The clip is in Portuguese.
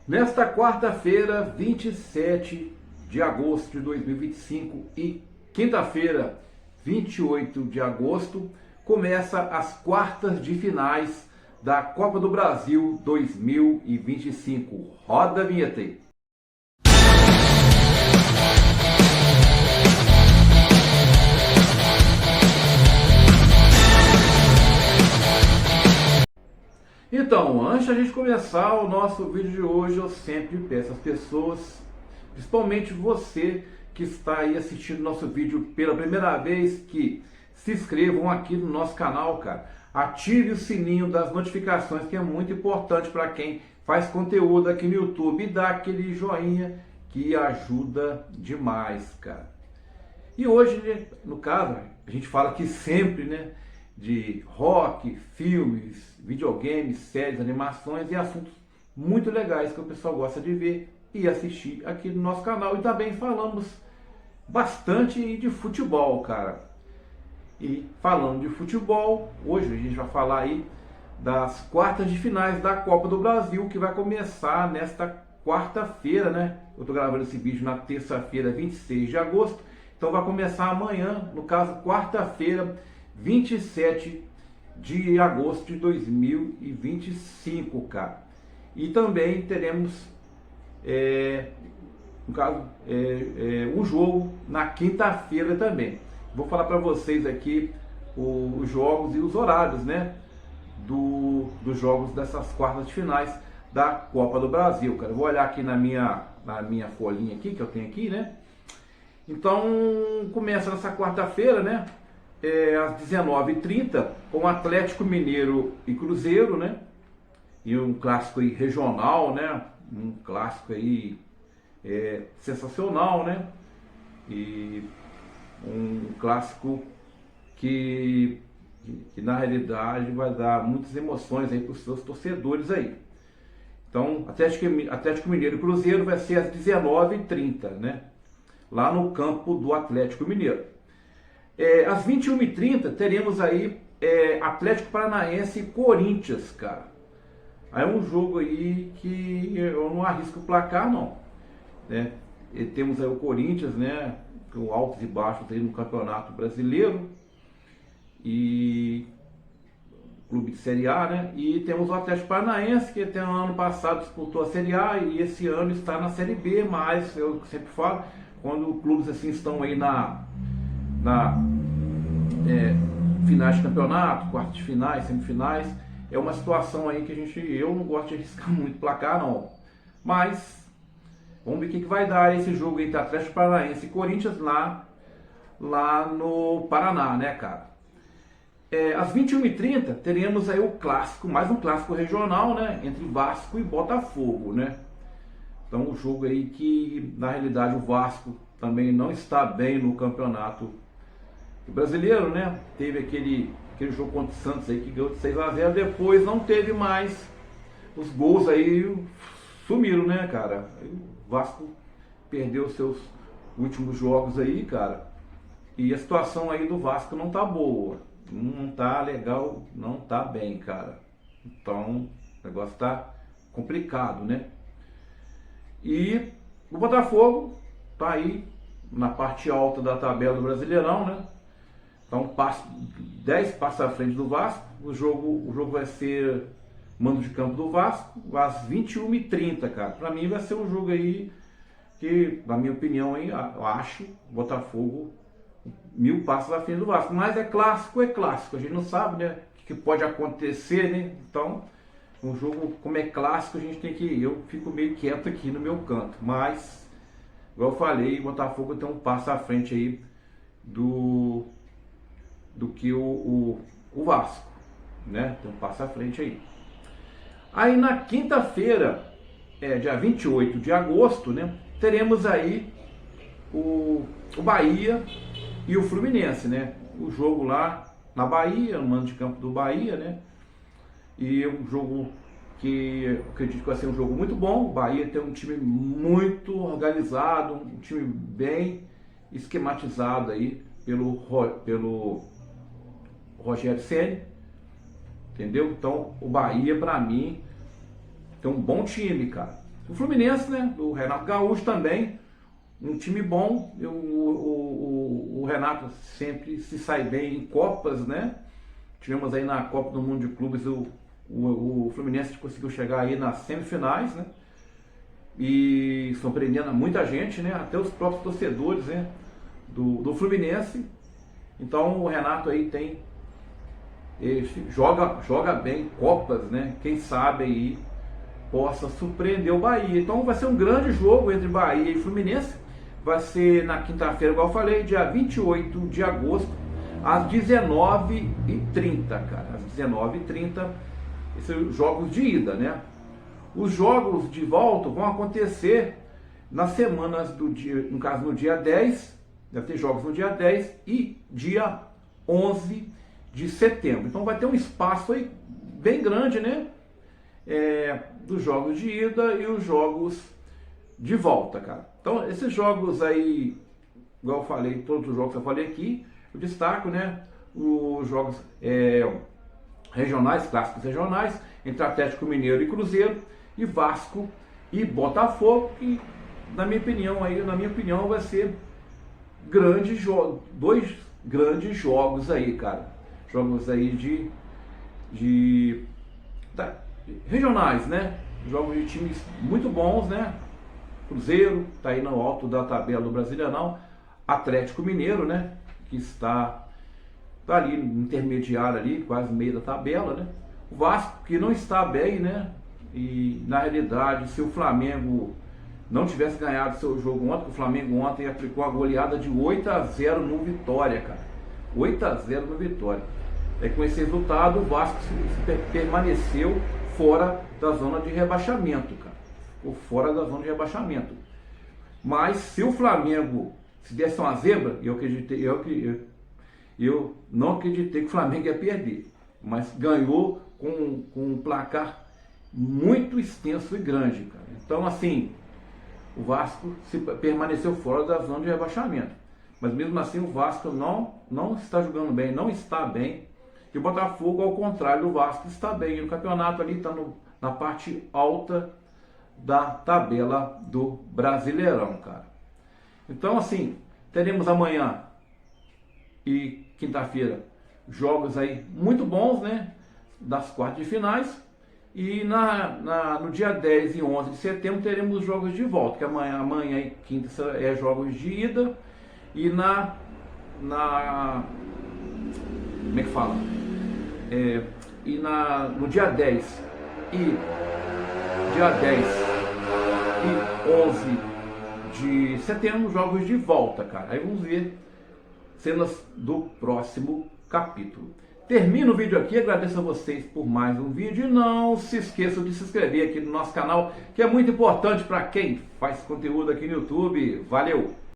Nesta quarta-feira, 27 de agosto de 2025 e quinta-feira, 28 de agosto, começa as quartas de finais da Copa do Brasil 2025. Roda a vinheta aí. Então, antes da gente começar o nosso vídeo de hoje, eu sempre peço às pessoas, principalmente você que está aí assistindo nosso vídeo pela primeira vez, que se inscrevam aqui no nosso canal, cara. Ative o sininho das notificações, que é muito importante para quem faz conteúdo aqui no YouTube, e dá aquele joinha que ajuda demais, cara. E hoje, no caso, a gente fala aqui sempre, né, de rock, filmes, videogames, séries, animações e assuntos muito legais que o pessoal gosta de ver e assistir aqui no nosso canal. E também falamos bastante de futebol, cara. E falando de futebol, hoje a gente vai falar aí das quartas de finais da Copa do Brasil, que vai começar nesta quarta-feira, né? Eu tô gravando esse vídeo na terça-feira, 26 de agosto. Então vai começar amanhã, no caso, quarta-feira, 27 de agosto de 2025, cara. E também teremos, no caso, um jogo na quinta-feira também. Vou falar para vocês aqui os jogos e os horários, né, dos jogos dessas quartas de finais da Copa do Brasil, cara. Eu vou olhar aqui na minha folhinha aqui, que eu tenho aqui, né. Então, começa nessa quarta-feira, né, às 19h30, com Atlético Mineiro e Cruzeiro, né, e um clássico aí regional, né, um clássico aí sensacional, né, e um clássico que na realidade vai dar muitas emoções aí para os seus torcedores aí. Então, Atlético Mineiro e Cruzeiro vai ser às 19h30, né, lá no campo do Atlético Mineiro. Às 21h30 teremos aí Atlético Paranaense e Corinthians, cara. Aí é um jogo aí que eu não arrisco o placar, não, né? E temos aí o Corinthians, né, com altos e baixos aí no Campeonato Brasileiro, e clube de Série A, né? E temos o Atlético Paranaense, que até no ano passado disputou a Série A e esse ano está na Série B, mas eu sempre falo, quando clubes assim estão aí na finais de campeonato, quartas de finais, semifinais, é uma situação aí que eu não gosto de arriscar muito placar, não. Mas vamos ver o que vai dar esse jogo entre Atlético Paranaense e Corinthians lá no Paraná, né, cara? Às 21h30 teremos aí o clássico, mais um clássico regional, né, entre Vasco e Botafogo, né? Então, o jogo aí que, na realidade, o Vasco também não está bem no campeonato brasileiro, né? Teve aquele jogo contra o Santos aí que ganhou de 6-0, depois não teve mais, os gols aí sumiram, né, cara? O Vasco perdeu seus últimos jogos aí, cara, e a situação aí do Vasco não tá boa, não tá legal, não tá bem, cara. Então, o negócio tá complicado, né? E o Botafogo tá aí na parte alta da tabela do Brasileirão, né? Então, 10 passos à frente do Vasco. O jogo vai ser mando de campo do Vasco às 21h30, cara. Pra mim vai ser um jogo aí que, na minha opinião, aí, eu acho o Botafogo 1000 passos à frente do Vasco. Mas é clássico. A gente não sabe, né, o que pode acontecer, né? Então, um jogo como é clássico, eu fico meio quieto aqui no meu canto. Mas, igual eu falei, o Botafogo tem um passo à frente aí do que o Vasco, né? Tem um passo à frente aí. Aí na quinta-feira, dia 28 de agosto, né, teremos aí o Bahia e o Fluminense, né? O jogo lá na Bahia, no mando de campo do Bahia, né? E um jogo que eu acredito que vai ser um jogo muito bom. O Bahia tem um time muito organizado, um time bem esquematizado aí pelo Rogério Ceni, entendeu? Então o Bahia, pra mim, tem um bom time, cara. do Fluminense, né? Do Renato Gaúcho também, um time bom. O Renato sempre se sai bem em Copas, né? Tivemos aí na Copa do Mundo de Clubes o Fluminense conseguiu chegar aí nas semifinais, né? E surpreendendo muita gente, né? Até os próprios torcedores, né? Do Fluminense. Então o Renato aí joga bem Copas, né? Quem sabe aí possa surpreender o Bahia. Então vai ser um grande jogo entre Bahia e Fluminense. Vai ser na quinta-feira, igual eu falei, dia 28 de agosto, às 19h30, cara. Às 19h30, esses jogos de ida, né? Os jogos de volta vão acontecer nas semanas do dia, no caso no dia 10, deve ter jogos no dia 10 e dia 11 de setembro. Então vai ter um espaço aí bem grande, né? Dos jogos de ida e os jogos de volta, cara. Então esses jogos aí, igual eu falei, todos os jogos que eu falei aqui, eu destaco, né? Os jogos regionais, clássicos regionais, entre Atlético Mineiro e Cruzeiro, e Vasco e Botafogo, que na minha opinião vai ser dois grandes jogos aí, cara. Jogos aí regionais, né? Jogos de times muito bons, né? Cruzeiro tá aí no alto da tabela do Brasileirão, Atlético Mineiro, né? Que está ali intermediário ali, quase meio da tabela, né? O Vasco que não está bem, né? E na realidade, se o Flamengo não tivesse ganhado seu jogo ontem, o Flamengo ontem aplicou a goleada de 8-0 no Vitória, cara. 8-0 no Vitória. Com esse resultado, o Vasco permaneceu fora da zona de rebaixamento, cara. Ficou fora da zona de rebaixamento. Mas se o Flamengo se desse uma zebra, eu não acreditei que o Flamengo ia perder. Mas ganhou com um placar muito extenso e grande, cara. Então, assim, o Vasco permaneceu fora da zona de rebaixamento. Mas mesmo assim o Vasco não está jogando bem, não está bem. E o Botafogo, ao contrário do Vasco, está bem. E o campeonato ali está na parte alta da tabela do Brasileirão, cara. Então, assim, teremos amanhã e quinta-feira jogos aí muito bons, né? Das quartas de finais. E no dia 10 e 11 de setembro teremos os jogos de volta, que amanhã e quinta é jogos de ida. E como é que fala? No dia 10 e 11 de setembro, jogos de volta, cara. Aí vamos ver cenas do próximo capítulo. Termino o vídeo aqui, agradeço a vocês por mais um vídeo e não se esqueçam de se inscrever aqui no nosso canal, que é muito importante para quem faz conteúdo aqui no YouTube. Valeu!